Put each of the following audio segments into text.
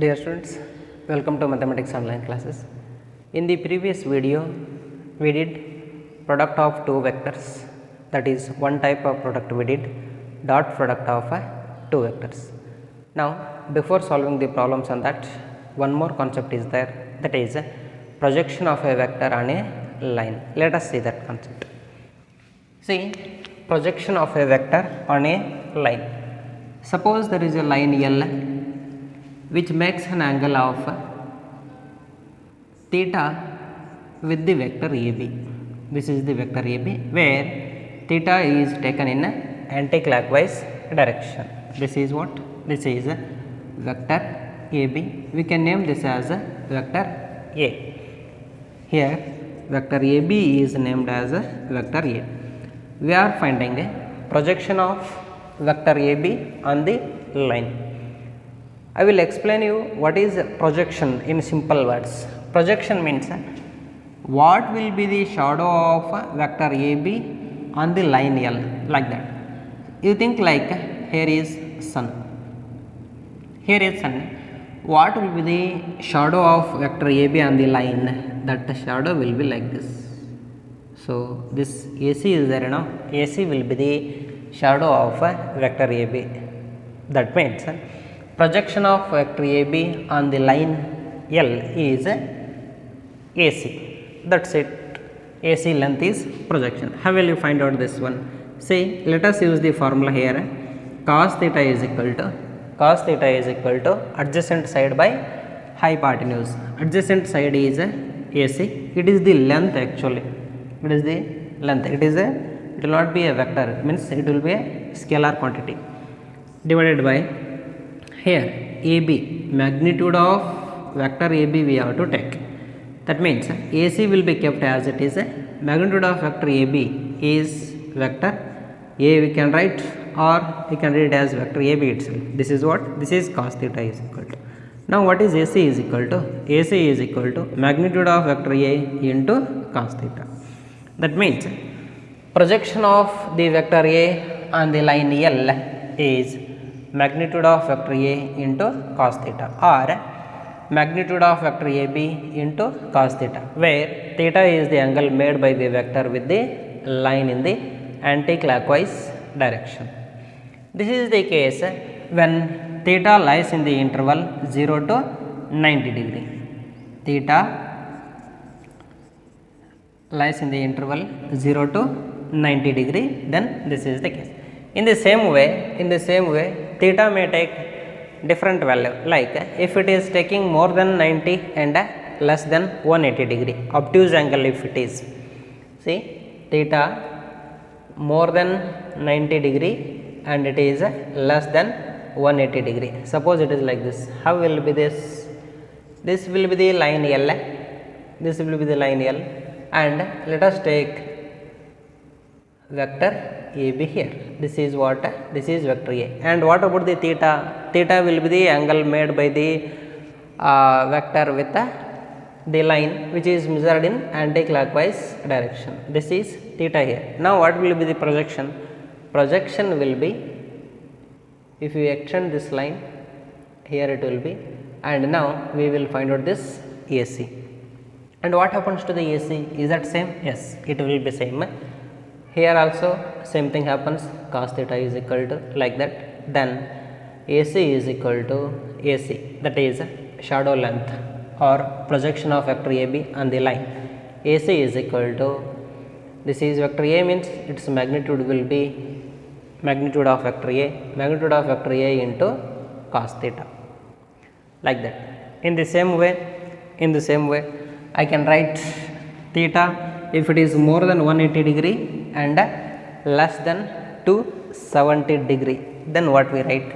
Dear students, welcome to mathematics online classes. In the previous video, we did product of two vectors, that is one type of product we did dot product of two vectors. Now, before solving the problems on that, one more concept is there, that is projection of a vector on a line. Let us see that concept. See, projection of a vector on a line. Suppose there is a line L which makes an angle of theta with the vector AB. This is the vector AB where theta is taken in anti-clockwise direction. This is what? This is a vector AB. We can name this as a vector A. Here vector AB is named as a vector A. We are finding a projection of vector AB on the line. I will explain you what is projection in simple words. Projection means what will be the shadow of vector AB on the line L, like that. You think like here is sun. Here is sun. What will be the shadow of vector AB on the line? That shadow will be like this. So this AC is there, AC will be the shadow of vector AB. That means projection of vector AB on the line L is AC. That's it. AC length is projection. How will you find out this one? See, let us use the formula here. Cos theta is equal to adjacent side by hypotenuse. Adjacent side is AC. It is the length actually. It is the length. It will not be a vector. It means it will be a scalar quantity divided by here AB, magnitude of vector AB we have to take. That means AC will be kept as it is. Magnitude of vector AB is vector A we can write, or we can read as vector AB itself. This is what? This is cos theta is equal to. Now what is AC is equal to? AC is equal to magnitude of vector A into cos theta. That means projection of the vector A on the line L is magnitude of vector A into cos theta, or magnitude of vector AB into cos theta, where theta is the angle made by the vector with the line in the anti-clockwise direction. This is the case when theta lies in the interval 0 to 90 degree. Theta lies in the interval 0 to 90 degree, then this is the case. In the same way, theta may take different value, like if it is taking more than 90 and less than 180 degree, obtuse angle if it is. See, theta more than 90 degree and it is less than 180 degree. Suppose it is like this. How will be this? This will be the line L. This will be the line L, and let us take vector AB here. This is what? This is vector A. And what about the theta? Theta will be the angle made by the vector with the line which is measured in anti-clockwise direction. This is theta here. Now what will be the projection? Projection will be, if you extend this line, here it will be, and now we will find out this AC. And what happens to the AC? Is that same? Yes, it will be same. Here also same thing happens, cos theta is equal to like that, then AC is equal to AC, that is shadow length or projection of vector AB on the line. AC is equal to, this is vector A means its magnitude will be magnitude of vector A into cos theta, like that. In the same way I can write theta if it is more than 180 degree and less than 270 degree, then what we write?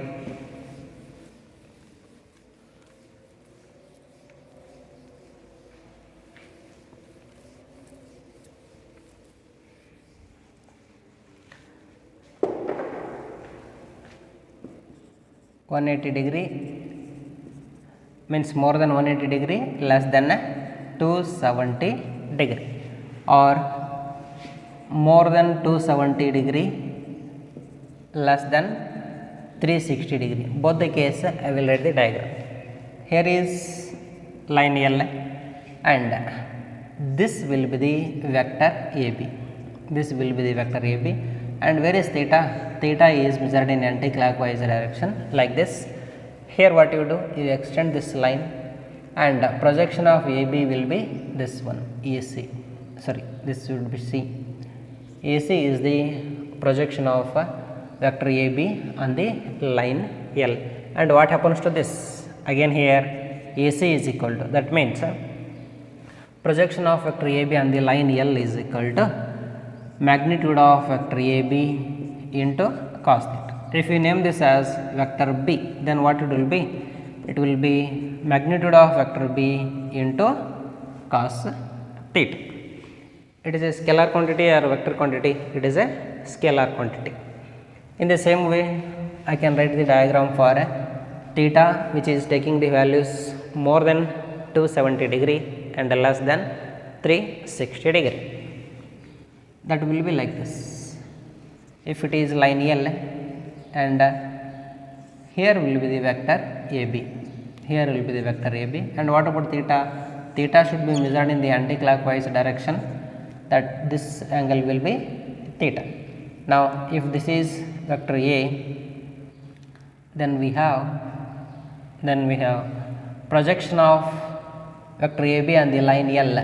(180° means more than 180 degree, less than 270 degree, or more than 270 degree, less than 360 degree. Both the case I will write the diagram. here is line L and this will be the vector AB. This will be the vector AB, and where is theta? Theta is measured in anti-clockwise direction like this. Here what you do, you extend this line and projection of AB will be this one, AC. Sorry, this should be C. AC is the projection of vector AB on the line L. And what happens to this? Again here AC is equal to, that means projection of vector AB on the line L is equal to magnitude of vector AB into cos theta. If you name this as vector B, then what it will be? It will be magnitude of vector B into cos theta. It is a scalar quantity or vector quantity? It is a scalar quantity. In the same way, I can write the diagram for theta, which is taking the values more than 270 degree and less than 360 degree. That will be like this. If it is line L and here will be the vector AB, here will be the vector AB, and what about theta? Theta should be measured in the anti-clockwise direction, that this angle will be theta. Now if this is vector A, then we have projection of vector AB on the line L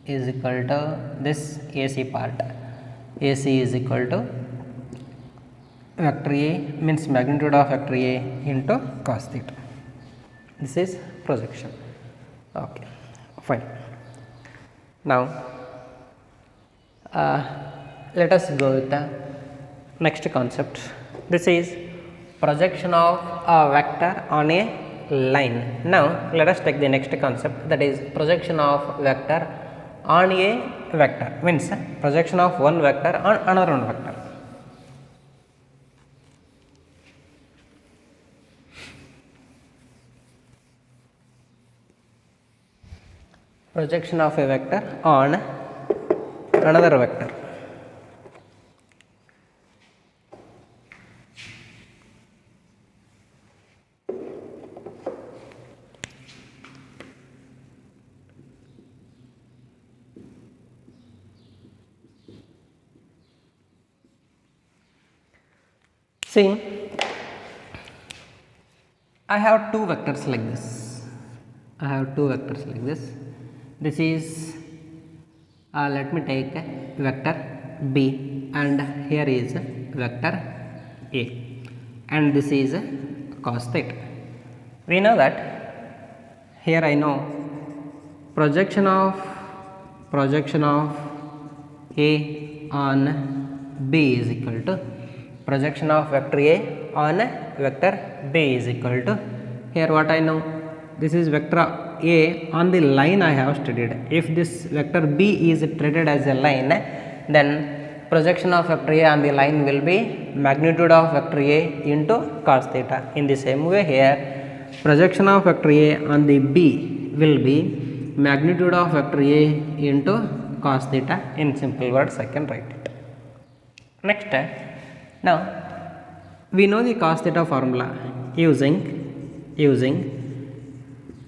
is equal to this AC part. AC is equal to vector A, means magnitude of vector A into cos theta. This is projection. Okay, fine. Now let us go with the next concept. This is projection of a vector on a line. Now let us take the next concept, that is projection of vector on a vector, means projection of one vector on another one vector. Projection of a vector on another vector. See, I have two vectors like this. This is let me take vector B, and here is vector A, and this is cos theta. We know that here I know projection of A on B is equal to projection of vector A on vector B is equal to, here what I know, this is vector A on the line I have studied. If this vector B is treated as a line, then projection of vector A on the line will be magnitude of vector A into cos theta. In the same way here, projection of vector A on the B will be magnitude of vector A into cos theta. In simple words I can write it. Next, now we know the cos theta formula using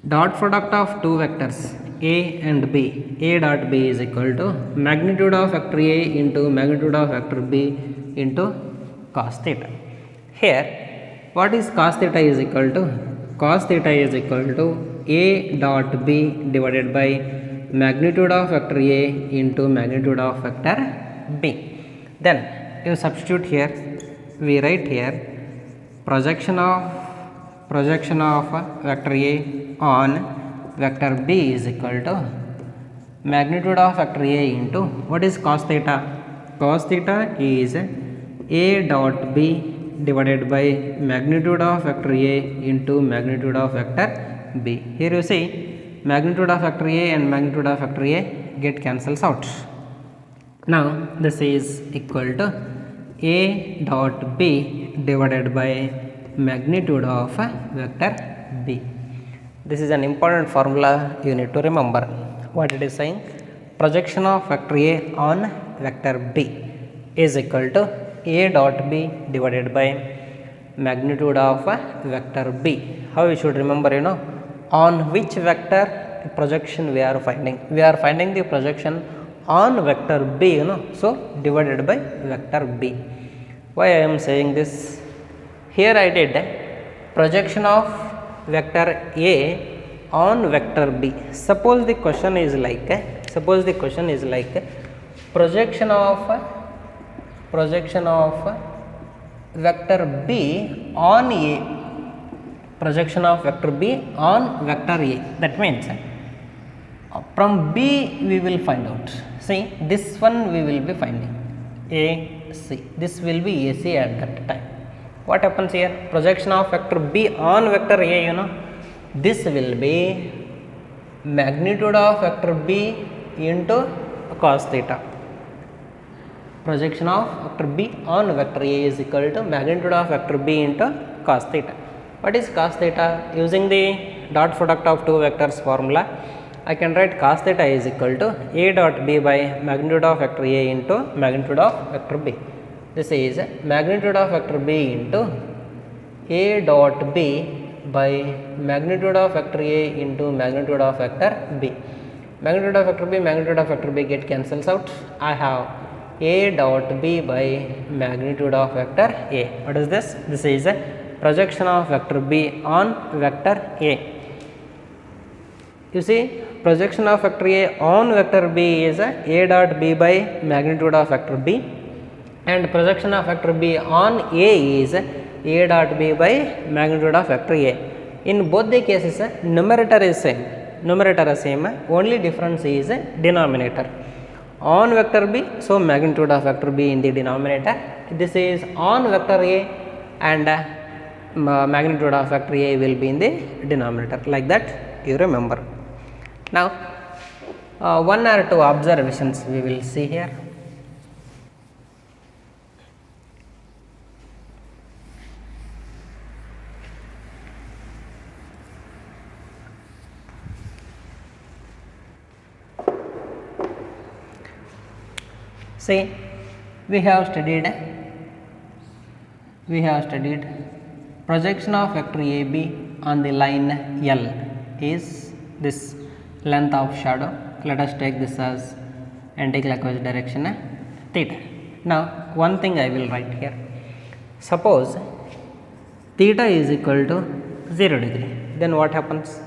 dot product of two vectors A and B. A dot B is equal to magnitude of vector A into magnitude of vector B into cos theta. Here what is cos theta is equal to? Cos theta is equal to A dot B divided by magnitude of vector A into magnitude of vector B. Then you substitute here, we write here projection of vector A on vector B is equal to magnitude of vector A into, what is cos theta? Cos theta is A dot B divided by magnitude of vector A into magnitude of vector B. Here you see magnitude of vector A and magnitude of vector A get cancels out. Now this is equal to A dot B divided by magnitude of vector B. This is an important formula you need to remember. What it is saying? Projection of vector A on vector B is equal to A dot B divided by magnitude of vector B. How you should remember, on which vector projection we are finding? We are finding the projection on vector B, so divided by vector B. Why I am saying this? Here I did projection of vector A on vector B. Suppose the question is like projection of vector B on A, projection of vector B on vector A. That means from B we will find out. See, this one we will be finding AC. This will be AC at that time. What happens here? Projection of vector B on vector A, this will be magnitude of vector B into cos theta. Projection of vector B on vector A is equal to magnitude of vector B into cos theta. What is cos theta? Using the dot product of two vectors formula, I can write cos theta is equal to A dot B by magnitude of vector A into magnitude of vector B. This is magnitude of vector B into A dot B by magnitude of vector A into magnitude of vector B. Magnitude of vector B get cancels out. I have A dot B by magnitude of vector A. What is this? This is a projection of vector B on vector A. You see, projection of vector A on vector B is A dot B by magnitude of vector B, and projection of vector B on A is A dot B by magnitude of vector A. In both the cases, numerator is same. Only difference is denominator. On vector B, so magnitude of vector B in the denominator. This is on vector A, and magnitude of vector A will be in the denominator. Like that, you remember. Now, one or two observations we will see here. See, we have studied projection of vector AB on the line L is this length of shadow. Let us take this as anti-clockwise direction theta. Now, one thing I will write here. Suppose theta is equal to 0 degree. Then what happens?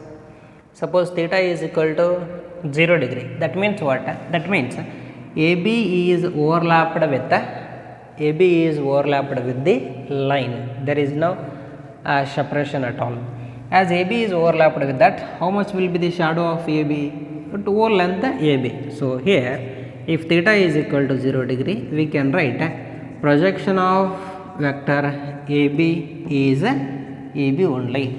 Suppose theta is equal to 0 degree. That means what? That means AB is overlapped with the line. There is no separation at all. As AB is overlapped with that, how much will be the shadow of AB? To whole length AB. So here, if theta is equal to 0 degree, we can write projection of vector AB is AB only.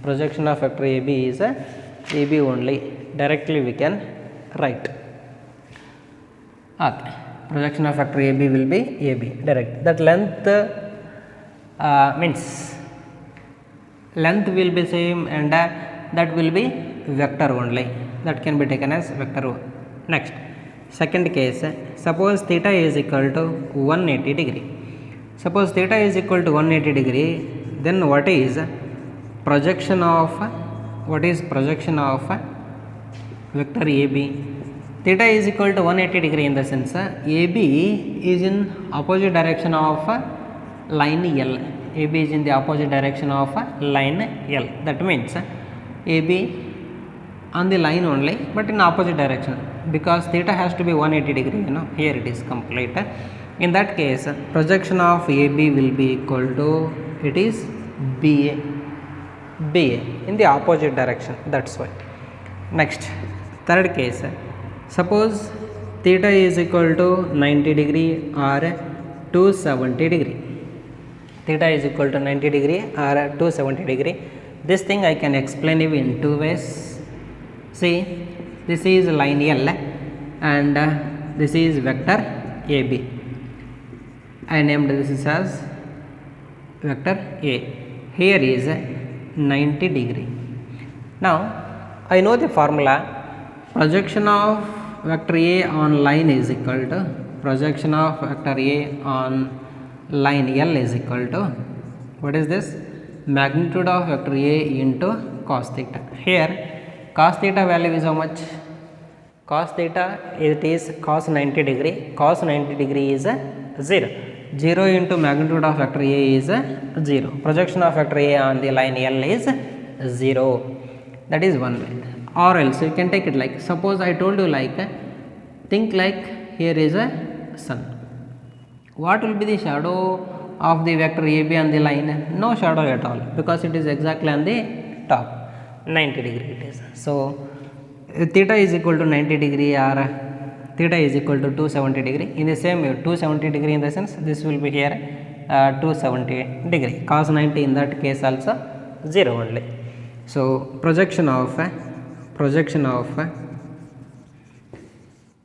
Projection of vector AB is AB only. Directly we can write. Okay. Projection of vector AB will be AB direct. That length means length will be same, and that will be vector only. That can be taken as vector. Next, second case, suppose theta is equal to 180 degree. Suppose theta is equal to 180 degree, then what is projection of vector AB? Theta is equal to 180 degree in the sense AB is in opposite direction of line L. AB is in the opposite direction of line L. That means AB on the line only, but in opposite direction, because theta has to be 180 degree. Here it is complete. In that case, projection of AB will be equal to, it is BA in the opposite direction. That's why. Next, third case. Suppose theta is equal to 90 degree or 270 degree. Theta is equal to 90 degree or 270 degree. This thing I can explain it in two ways. See, this is line L and this is vector AB. I named this as vector A. Here is 90 degree. Now, I know the formula. Projection of vector A on line is equal to projection of vector A on line L is equal to What is this? Magnitude of vector A into cos theta. Here cos theta value is how much? Cos theta, it is cos 90 degree. Cos 90 degree is 0. 0 into magnitude of vector A is 0. Projection of vector A on the line L is 0. That is one way. Or else you can take it like, suppose I told you like, think like here is a sun. What will be the shadow of the vector AB on the line? No shadow at all, because it is exactly on the top. 90 degree it is. So theta is equal to 90 degree or theta is equal to 270 degree. In the same way, 270 degree in the sense this will be here 270 degree. Cos 90 in that case also 0 only. So projection of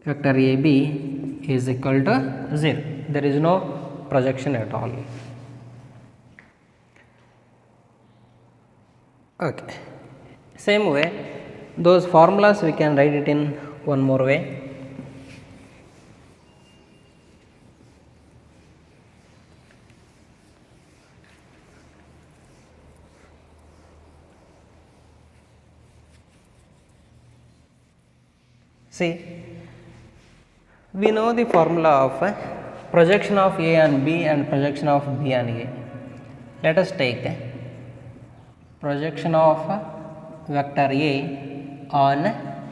vector AB is equal to 0. There is no projection at all. Okay. Same way, those formulas we can write it in one more way. See, we know the formula of projection of A on B and projection of B on A. Let us take projection of vector A on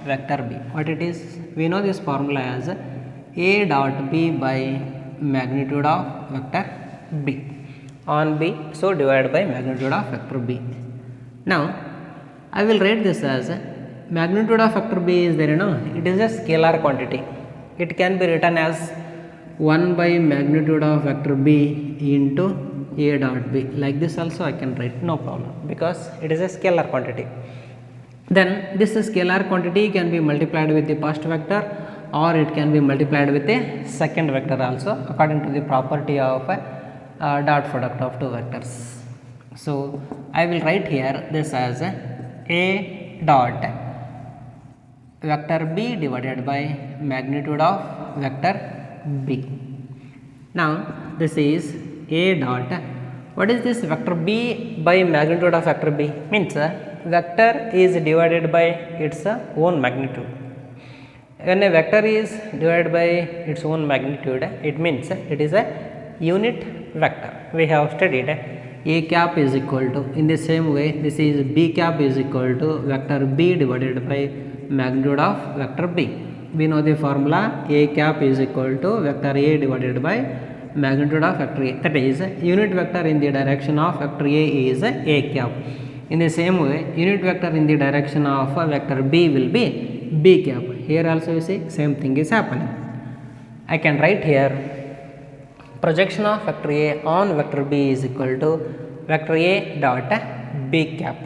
vector B. What it is? We know this formula as A dot B by magnitude of vector B on B, so divided by magnitude of vector B. Now I will write this as magnitude of vector B is there, it is a scalar quantity. It can be written as 1 by magnitude of vector B into A dot B. Like this also I can write, no problem, because it is a scalar quantity. Then this scalar quantity can be multiplied with the first vector, or it can be multiplied with a second vector also, according to the property of dot product of two vectors. So I will write here this as A dot vector B divided by magnitude of vector B. Now this is A dot, what is this vector B by magnitude of vector B? Means vector is divided by its own magnitude. When a vector is divided by its own magnitude, it means it is a unit vector. We have studied A cap is equal to, in the same way this is B cap is equal to vector B divided by magnitude of vector B. We know the formula A cap is equal to vector A divided by magnitude of vector A, that is unit vector in the direction of vector A is A cap. In the same way, unit vector in the direction of vector B will be B cap. Here also you see same thing is happening. I can write here projection of vector A on vector B is equal to vector A dot B cap.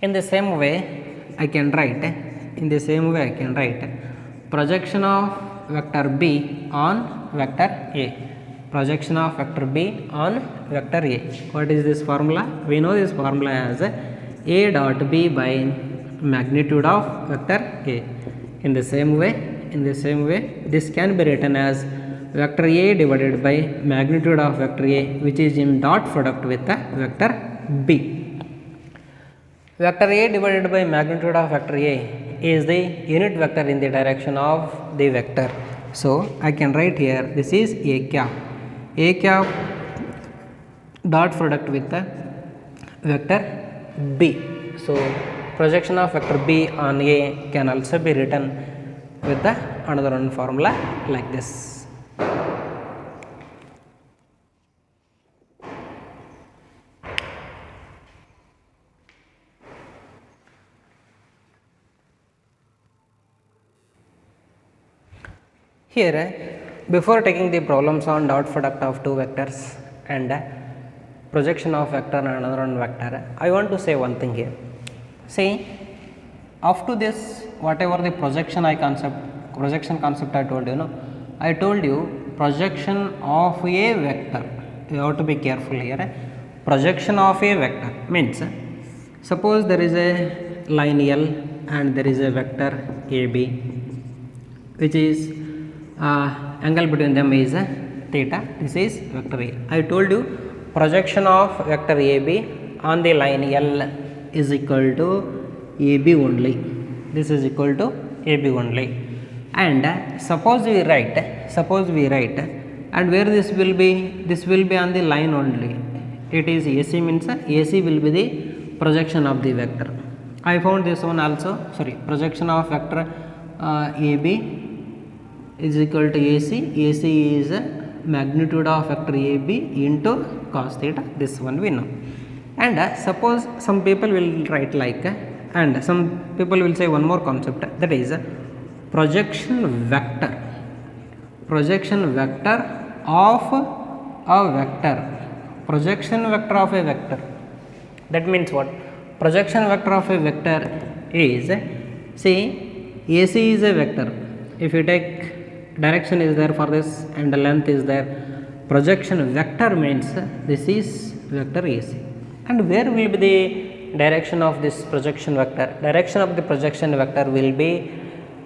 In the same way I can write, projection of vector B on vector A. Projection of vector B on vector A. What is this formula? We know this formula as A dot B by magnitude of vector A. In the same way, this can be written as vector A divided by magnitude of vector A, which is in dot product with the vector B. Vector A divided by magnitude of vector A is the unit vector in the direction of the vector. So I can write here this is A cap. A cap dot product with the vector B. So projection of vector B on A can also be written with the another one formula like this. Here, before taking the problems on dot product of two vectors and projection of vector and another one vector, I want to say one thing here. See, up to this, whatever the projection concept I told you, I told you projection of a vector. You have to be careful here. Projection of a vector means, suppose there is a line L and there is a vector AB, which is angle between them is theta. This is vector A. I told you projection of vector AB on the line L is equal to AB only. This is equal to AB only. And suppose we write, and where this will be on the line only. It is AC, means AC will be the projection of the vector. I found this one also, projection of vector AB is equal to AC. AC is magnitude of vector AB into cos theta. This one we know. And suppose some people will write like, and some people will say one more concept, that is projection vector of a vector. Projection vector of a vector. That means what? Projection vector of a vector is, see, AC is a vector. If you take direction is there for this and the length is there, projection vector means this is vector AC. And where will be the direction of this projection vector? Direction of the projection vector will be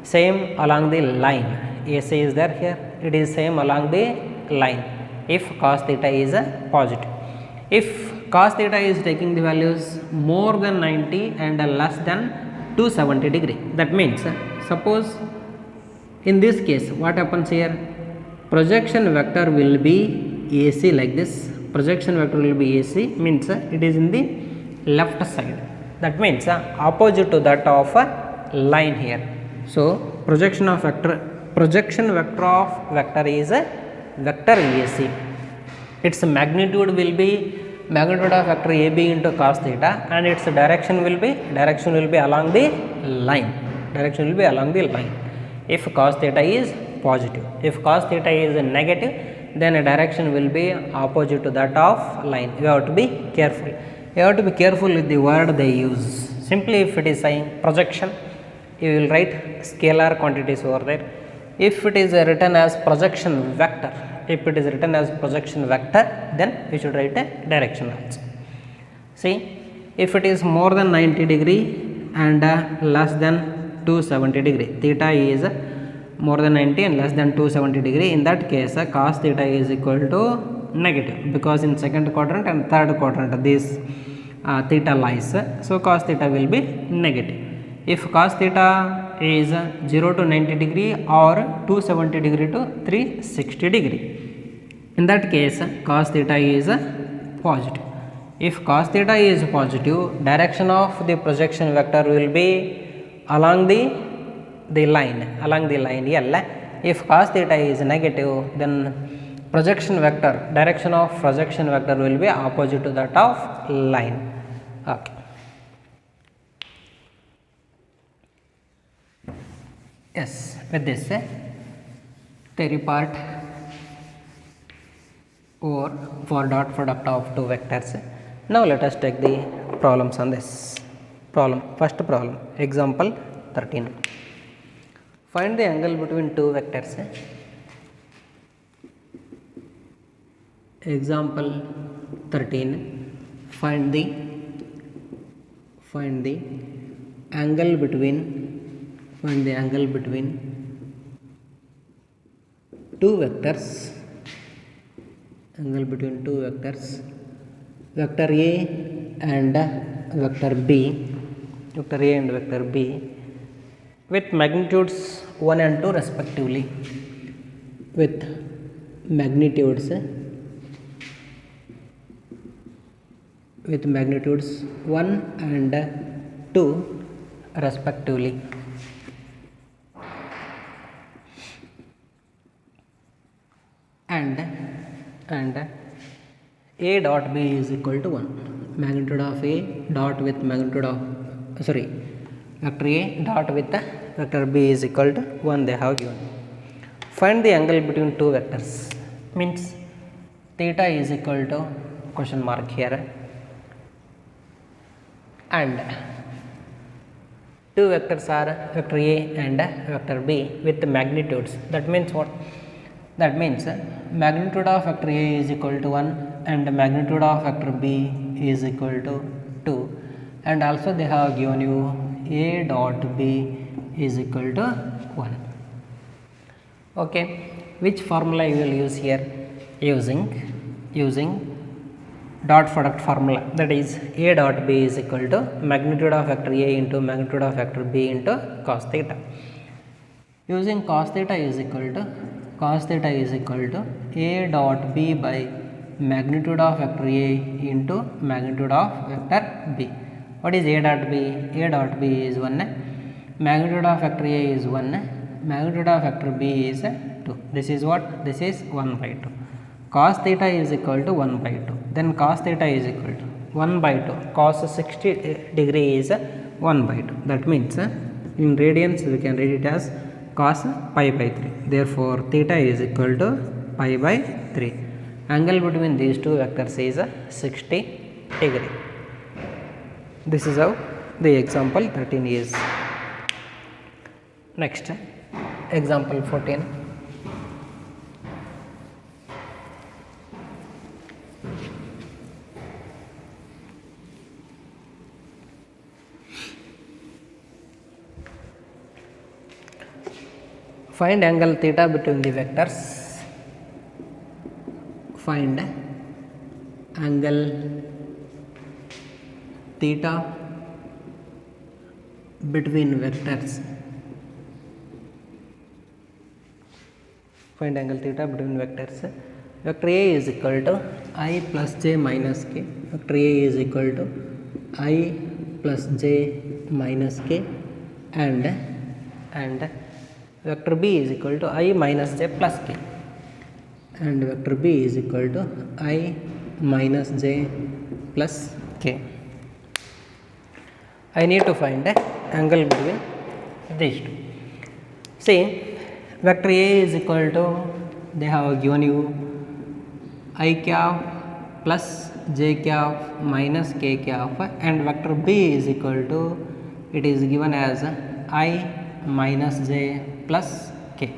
same along the line. AC is there here, it is same along the line if cos theta is positive. If cos theta is taking the values more than 90 and less than 270 degree, that means suppose in this case what happens here, projection vector will be AC like this. Projection vector will be AC, means it is in the left side. That means opposite to that of a line here. So projection vector of vector is vector AC. Its magnitude will be magnitude of vector AB into cos theta, and its direction will be along the line. If cos theta is positive. If cos theta is negative, then a direction will be opposite to that of line. You have to be careful. With the word they use. Simply if it is saying projection, you will write scalar quantities over there. If it is written as projection vector, then we should write a direction also. See, if it is more than 90 degree and less than 270 degree, theta is more than 90 and less than 270 degree, in that case cos theta is equal to negative, because in second quadrant and third quadrant this theta lies, so cos theta will be negative. If cos theta is 0 to 90 degree or 270 degree to 360 degree, in that case cos theta is positive. If cos theta is positive, direction of the projection vector will be along the line L. If cos theta is negative, then direction of projection vector will be opposite to that of line. Okay. Yes, with this theory part or for dot product of two vectors. Now let us take the problems on this. First problem, example 13. Find the angle between two vectors. Example 13. Find the angle between two vectors. Vector A and vector B. With magnitudes 1 and 2 respectively. With magnitudes 1 and 2 respectively. And A dot B is equal to 1. Magnitude of A dot with vector A dot with vector B is equal to 1 they have given. Find the angle between two vectors, means theta is equal to question mark here, and two vectors are vector A and vector B with magnitudes. That means what? That means magnitude of vector A is equal to 1 and magnitude of vector B is equal to 2, and also they have given you A dot B is equal to 1. Okay, which formula you will use here? Using dot product formula, that is A dot B is equal to magnitude of vector A into magnitude of vector B into cos theta. Using cos theta is equal to A dot B by magnitude of vector A into magnitude of vector B. What is A dot B? A dot B is 1, magnitude of vector A is 1, magnitude of vector B is 2. This is what? This is 1 by 2. Cos theta is equal to 1 by 2. Then cos theta is equal to 1 by 2. Cos 60 degree is 1 by 2. That means in radians we can read it as cos pi by 3. Therefore, theta is equal to pi by 3. Angle between these two vectors is 60 degree. This is how the example 13 is. Next, example 14. Find angle theta between the vectors. Find angle theta between vectors. Find angle theta between vectors. Vector A is equal to I plus j minus k. Vector A is equal to I plus j minus k, and vector B is equal to I minus j plus k, and vector B is equal to I minus j plus k. I need to find the angle between these two. See, vector A is equal to, they have given you I cap plus j cap minus k cap, and vector B is equal to, it is given as I minus j plus k.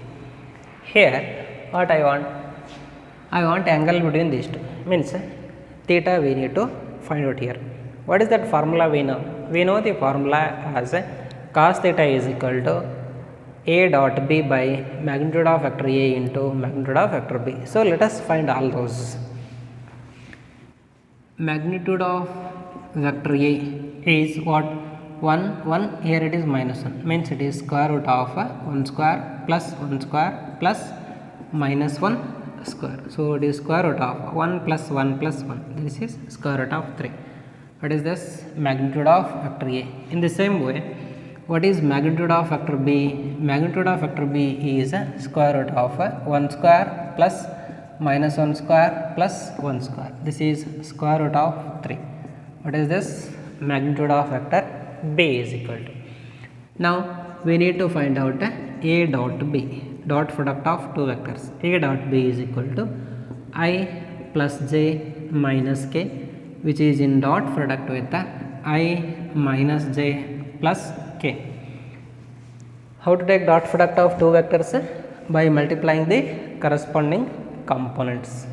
Here what I want angle between these two, means theta we need to find out here. What is that formula we know? We know the formula as cos theta is equal to A dot B by magnitude of vector A into magnitude of vector B. So let us find all those. Magnitude of vector A is what? 1, here it is minus 1, means it is square root of 1 square plus 1 square plus minus 1 square. So it is square root of 1 plus 1 plus 1. This is square root of 3. What is this? Magnitude of vector A. In the same way, what is magnitude of vector B? Magnitude of vector B is square root of 1 square plus minus 1 square plus 1 square. This is square root of 3. What is this? Magnitude of vector B is equal to. Now we need to find out A dot B, dot product of two vectors. A dot B is equal to I plus j minus k, which is in dot product with I minus j plus k. How to take dot product of two vectors? By multiplying the corresponding components.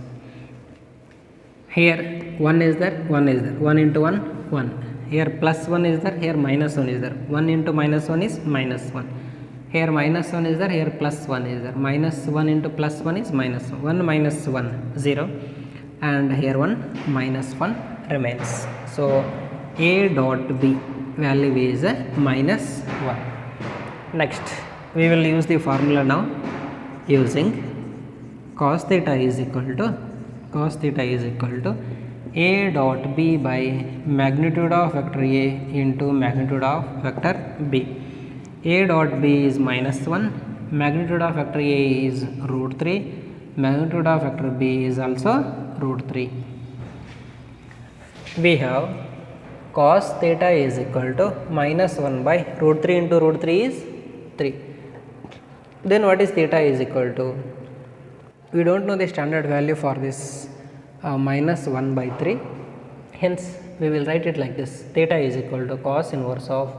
Here 1 is there, 1 is there, 1 into 1, 1. Here plus 1 is there, here minus 1 is there, 1 into minus 1 is minus 1. Here minus 1 is there, here plus 1 is there, minus 1 into plus 1 is minus 1, 1 minus 1, 0, and here 1 minus 1 remains. So A dot B value is minus 1. Next, we will use the formula now, using cos theta is equal to A dot B by magnitude of vector A into magnitude of vector B. A dot B is minus 1, magnitude of vector A is root 3, magnitude of vector B is also root 3. We have cos theta is equal to minus 1 by root 3 into root 3 is 3. Then what is theta is equal to? We don't know the standard value for this minus 1 by 3. Hence, we will write it like this. Theta is equal to cos inverse of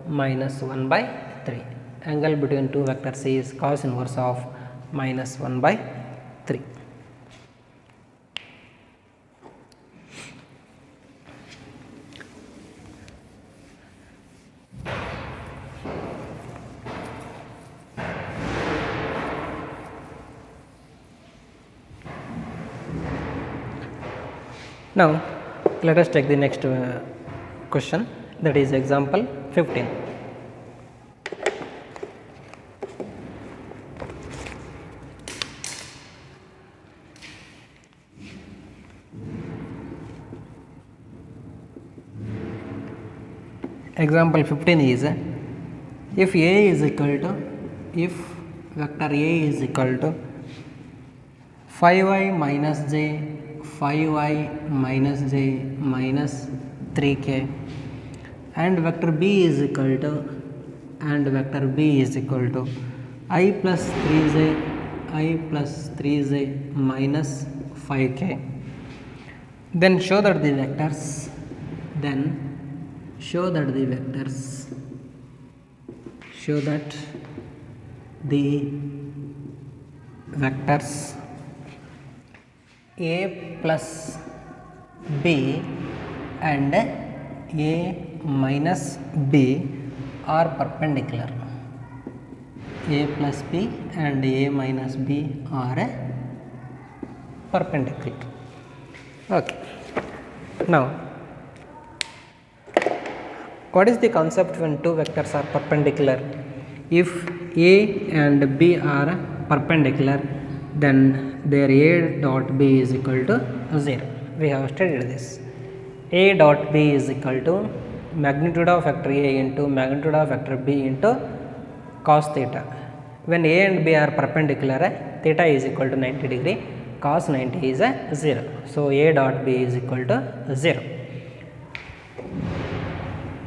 minus 1 by 3. Angle between two vectors is cos inverse of minus 1 by 3. Now Let us take the next question, that is example 15. Example 15 is, if A is equal to, if vector A is equal to 5y minus j, 5y minus j minus 3k, and vector B is equal to, I plus 3j minus 5k, then show that the vectors, show that the vectors A plus B and A minus B are perpendicular. A plus B and A minus B are perpendicular. Okay. Now, what is the concept when two vectors are perpendicular? If A and B are perpendicular, then their A dot B is equal to 0. We have studied this. A dot B is equal to magnitude of vector A into magnitude of vector B into cos theta. When A and B are perpendicular, theta is equal to 90 degree, cos 90 is 0. So, A dot B is equal to 0.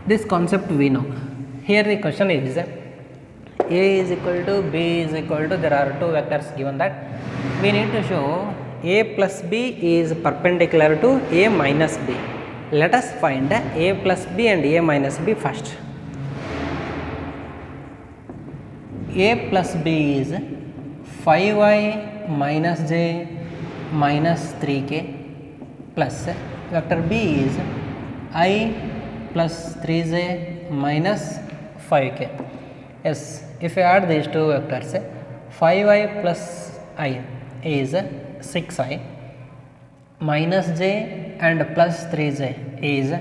This concept we know. Here the question is, A is equal to, B is equal to, there are two vectors given that. We need to show A plus B is perpendicular to A minus B. Let us find A plus B and A minus B first. A plus B is 5y minus j minus 3k plus vector B is I plus 3j minus 5k. Yes, if I add these two vectors, 5y plus I is 6i, minus j and plus 3j is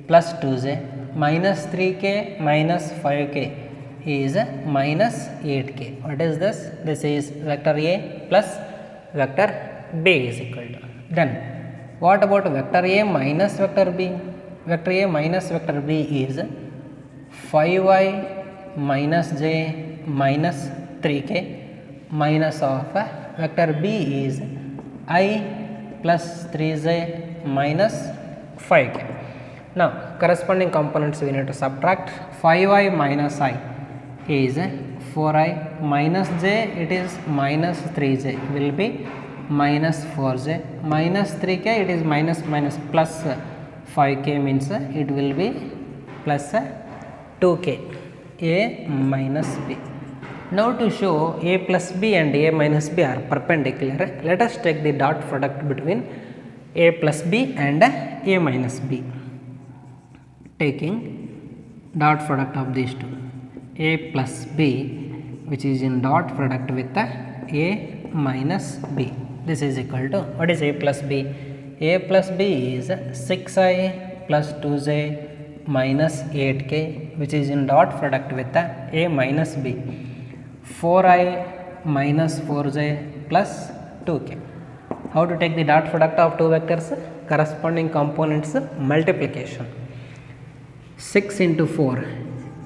plus 2j, minus 3k minus 5k is minus 8k. What is this? This is vector A plus vector B is equal to. Then, what about vector A minus vector B? Vector A minus vector B is 5y minus j minus 3k minus of vector B is I plus 3j minus 5k. Now, corresponding components we need to subtract. 5y minus I is 4i minus j, it is minus 3j, will be minus 4j, minus 3k, it is minus plus 5k means it will be plus 2k. A minus B. Now, to show A plus B and A minus B are perpendicular, let us take the dot product between A plus B and A minus B. Taking dot product of these two, A plus B, which is in dot product with A minus B. This is equal to, what is A plus B? A plus B is 6i plus 2j minus 8k, which is in dot product with A minus B. 4i minus 4j plus 2k. How to take the dot product of two vectors? Corresponding components multiplication. 6 into 4,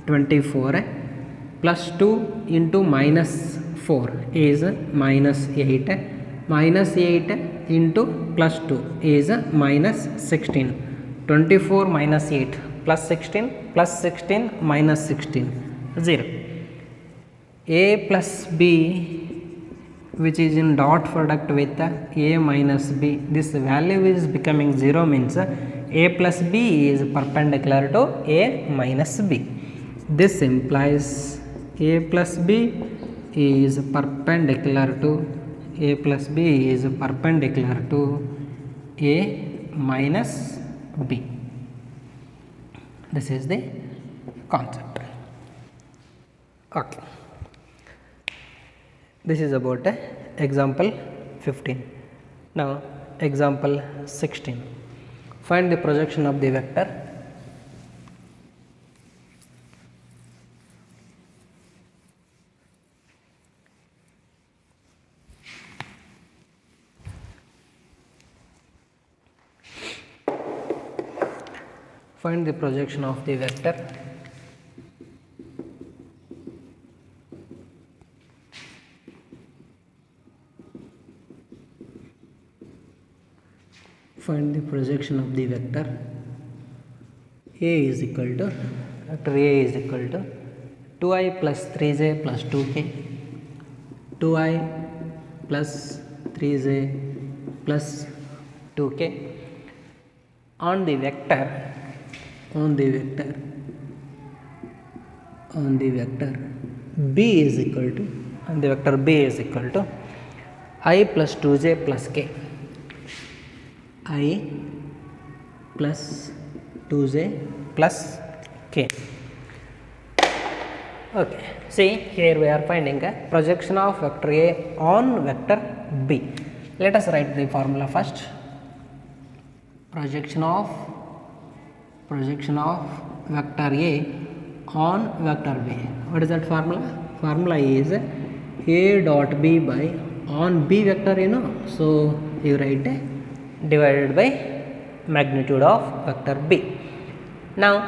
24, plus 2 into minus 4 is minus 8, minus 8 into plus 2 is minus 16, 24 minus 8 plus 16 minus 16, 0. A plus B, which is in dot product with A minus B, this value is becoming 0 means A plus B is perpendicular to A minus B. This implies A plus B is perpendicular to A plus B is perpendicular to A minus B. This is the concept. Okay. This is about example 15. Now, example 16. Find the projection of the vector find the projection of the vector find the projection of the vector A is equal to vector A is equal to 2i plus 3j plus 2k 2i plus 3j plus 2k on the vector B is equal to I plus 2j plus k I plus 2j plus k. Okay, see here we are finding a projection of vector A on vector B. Let us write the formula first. Projection of vector A on vector B. What is that formula? Formula is A dot B by on B vector, you know. So you write divided by magnitude of vector B. Now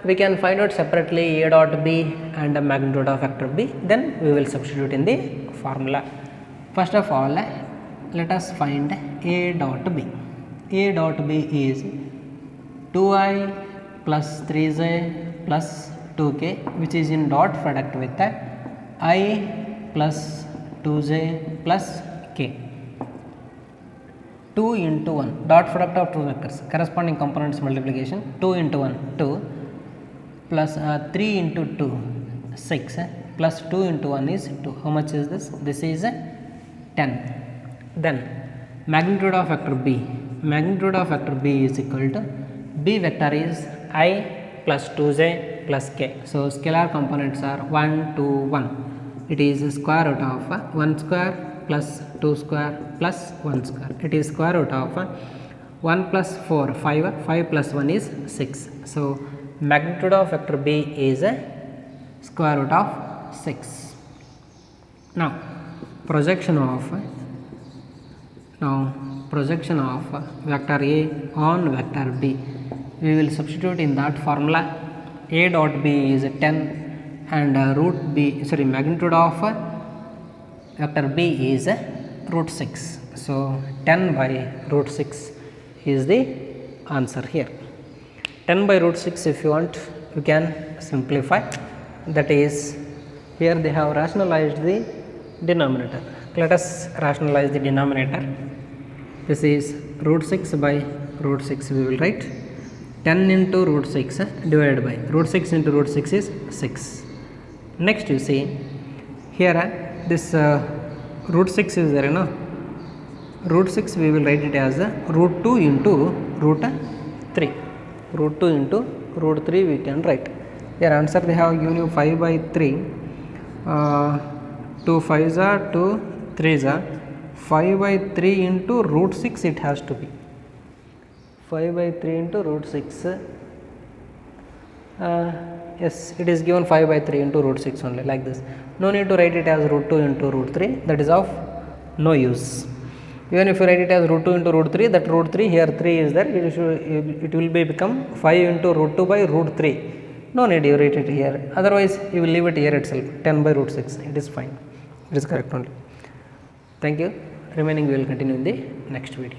we can find out separately A dot B and the magnitude of vector B, then we will substitute in the formula. First of all, let us find A dot B. A dot B is 2i plus 3j plus 2k, which is in dot product with I plus 2j plus k. 2 into 1 dot product of two vectors, corresponding components multiplication, 2 into 1 2 plus 3 into 2 6 plus 2 into 1 is 2. How much is this? This is 10. Then magnitude of vector B is equal to B vector is I plus 2j plus k. So scalar components are 1 2 1. It is square root of 1 square plus 2 square plus 1 square. It is square root of 1 plus 4 5 plus 1 is 6. So magnitude of vector B is square root of 6. Now projection of vector A on vector B, we will substitute in that formula. A dot B is 10 and magnitude of vector B is root 6. So 10 by root 6 is the answer here. 10 by root 6, if you want, you can simplify. That is, here they have rationalized the denominator. Let us rationalize the denominator. This is root 6 by root 6, we will write 10 into root 6 divided by root 6 into root 6 is 6. Next you see here this root 6 is there, root 6 we will write it as root 2 into root 3. Root 2 into root 3 we can write. Their answer they have given you 5 by 3. 2 5s are 2 3s are 5 by 3 into root 6 it has to be. 5 by 3 into root 6. Yes, it is given 5 by 3 into root 6 only, like this. No need to write it as root 2 into root 3, that is of no use. Even if you write it as root 2 into root 3, that root 3 here 3 is there, it will become 5 into root 2 by root 3. No need you write it here, otherwise you will leave it here itself, 10 by root 6, it is fine, it is correct only. Thank you. Remaining we will continue in the next video.